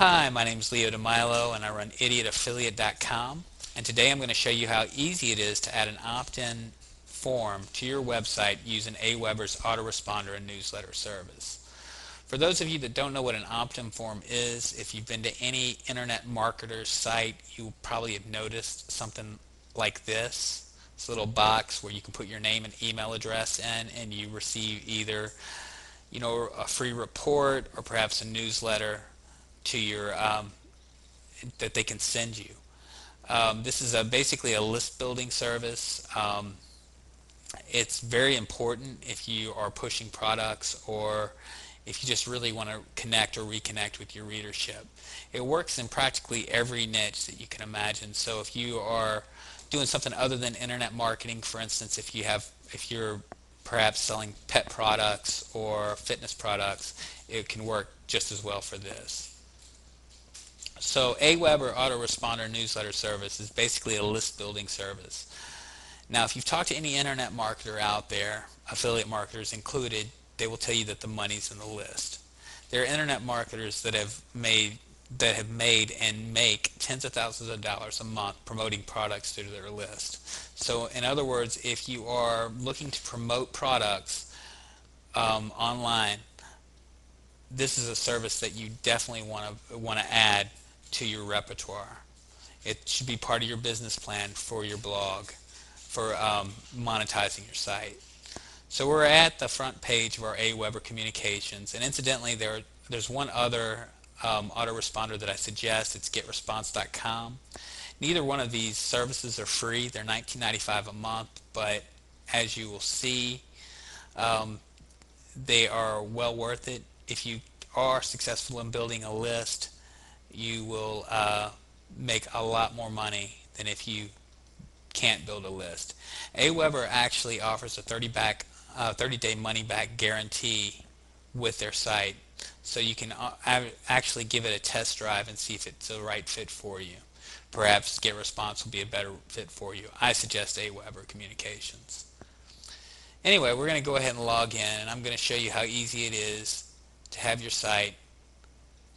Hi, my name is Leo DeMilo and I run idiotaffiliate.com, and today I'm going to show you how easy it is to add an opt-in form to your website using aweber's autoresponder and newsletter service. For those of you that don't know what an opt-in form is, if you've been to any internet marketer's site, you probably have noticed something like this. This little box where you can put your name and email address in, and you receive either a free report or perhaps a newsletter to your that they can send you. This is basically a list building service. It's very important if you are pushing products or if you just really want to connect or reconnect with your readership. It works in practically every niche that you can imagine. So if you are doing something other than internet marketing, for instance, if you're perhaps selling pet products or fitness products, it can work just as well for this. So aweber autoresponder newsletter service is basically a list building service. Now, if you've talked to any internet marketer out there, affiliate marketers included, they will tell you that the money's in the list. There are internet marketers that have made and make tens of thousands of dollars a month promoting products through their list. So in other words, if you are looking to promote products online, this is a service that you definitely want to add to your repertoire. It should be part of your business plan for your blog, for monetizing your site. So we're at the front page of our aweber communications, and incidentally, there's one other autoresponder that I suggest. It's getresponse.com. Neither one of these services are free. They're $19.95 a month, but as you will see, um, they are well worth it. If you are successful in building a list, you will make a lot more money than if you can't build a list. Aweber actually offers a 30-day money-back guarantee with their site, so you can actually give it a test drive and see if it's the right fit for you. Perhaps GetResponse will be a better fit for you. I suggest aweber Communications. Anyway, we're going to go ahead and log in, and I'm going to show you how easy it is to have your site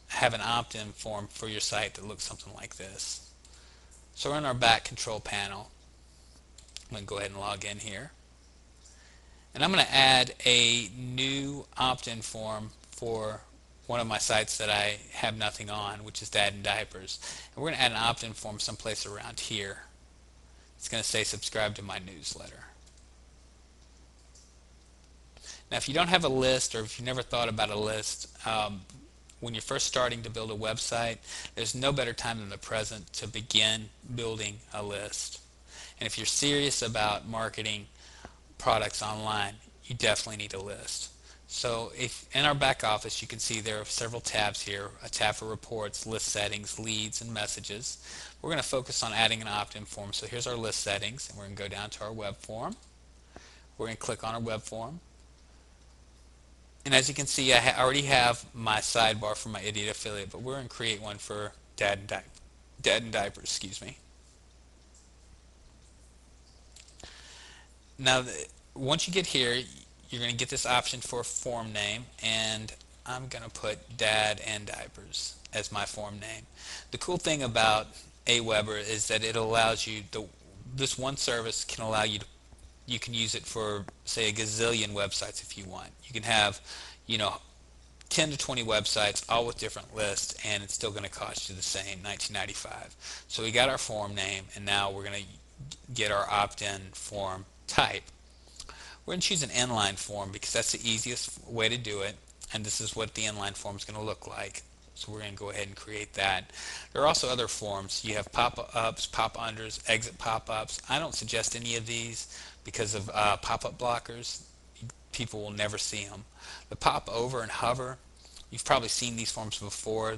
have an opt-in form for your site that looks something like this. So we're in our back control panel. I'm going to go ahead and log in here. And I'm going to add a new opt-in form for one of my sites that I have nothing on, which is Dad and Diapers. And we're going to add an opt-in form someplace around here. It's going to say subscribe to my newsletter. Now, if you don't have a list, or if you've never thought about a list, when you're first starting to build a website, there's no better time than the present to begin building a list. And if you're serious about marketing products online, you definitely need a list. So if in our back office, you can see there are several tabs here: a tab for reports, list settings, leads, and messages. We're going to focus on adding an opt-in form. So here's our list settings, and we're going to go down to our web form. We're going to click on our web form. And as you can see, I already have my sidebar for my Idiot Affiliate, but we're going to create one for Dad and Diapers, excuse me. Now, once you get here, you're going to get this option for a form name, and I'm going to put Dad and Diapers as my form name. The cool thing about aweber is that it allows you, this one service can allow you to, you can use it for, say, a gazillion websites if you want. You can have, 10 to 20 websites, all with different lists, and it's still going to cost you the same, $19.95. So we got our form name, and now we're going to get our opt-in form type. We're going to choose an inline form because that's the easiest way to do it, and this is what the inline form is going to look like. So we're going to go ahead and create that. There are also other forms. You have pop-ups, pop-unders, exit pop-ups. I don't suggest any of these because of pop-up blockers. People will never see them. The pop over and hover, you've probably seen these forms before.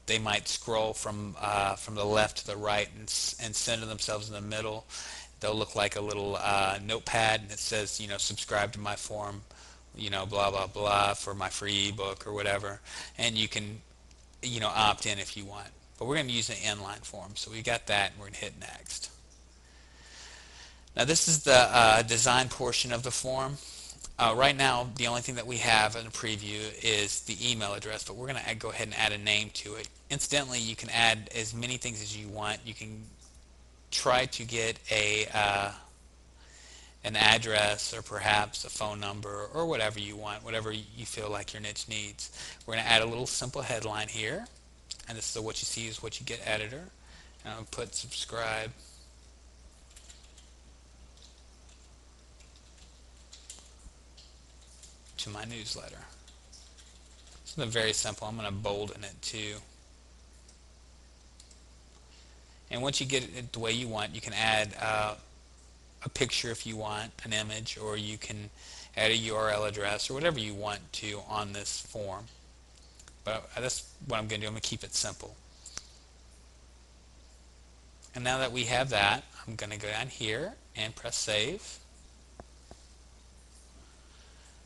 They might scroll from the left to the right and center themselves in the middle. They'll look like a little notepad, and it says, subscribe to my form, blah, blah, blah, for my free ebook or whatever. And you can, opt in if you want. But we're going to use an inline form. So we got that, and we're going to hit next. Now this is the design portion of the form. Right now, the only thing that we have in a preview is the email address, but we're going to go ahead and add a name to it. Incidentally, you can add as many things as you want. You can try to get an address or perhaps a phone number or whatever you want, whatever you feel like your niche needs. We're going to add a little simple headline here, and this is a what you see is what you get editor. And I'll put subscribe to my newsletter. Something very simple. I'm going to bolden it too. And once you get it the way you want, you can add a picture if you want, an image, or you can add a URL address or whatever you want to on this form. But that's what I'm going to do. I'm going to keep it simple. And now that we have that, I'm going to go down here and press save.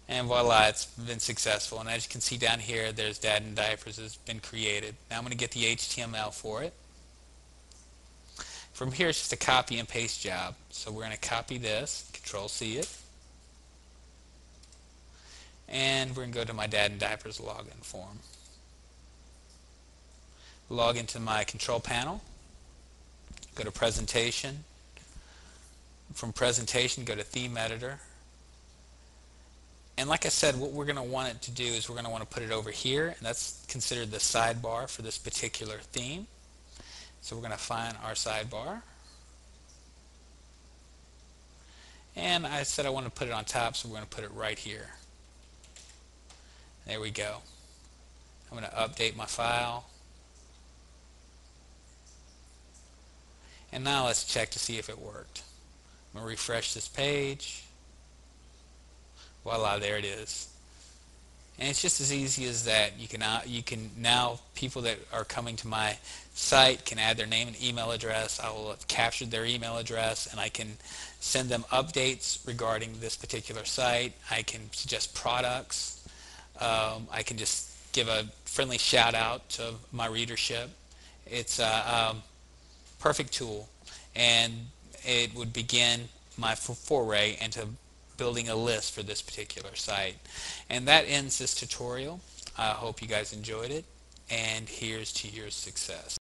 And voila, it's been successful. And as you can see down here, there's Dad and Diapers has been created. Now I'm going to get the HTML for it. From here, it's just a copy and paste job. So we're going to copy this, Control C it, and we're going to go to my Dad and Diapers login form. Log into my control panel, go to Presentation. From Presentation, go to Theme Editor. And like I said, what we're going to want it to do is we're going to want to put it over here, and that's considered the sidebar for this particular theme. So we're going to find our sidebar. And I said I want to put it on top, so we're going to put it right here. There we go. I'm going to update my file. And now let's check to see if it worked. I'm going to refresh this page. Voila, there it is. And it's just as easy as that. You can now, people that are coming to my site can add their name and email address. I will have captured their email address, and I can send them updates regarding this particular site. I can suggest products. I can just give a friendly shout out to my readership. It's a perfect tool, and it would begin my foray into building a list for this particular site. And that ends this tutorial. I hope you guys enjoyed it, and here's to your success.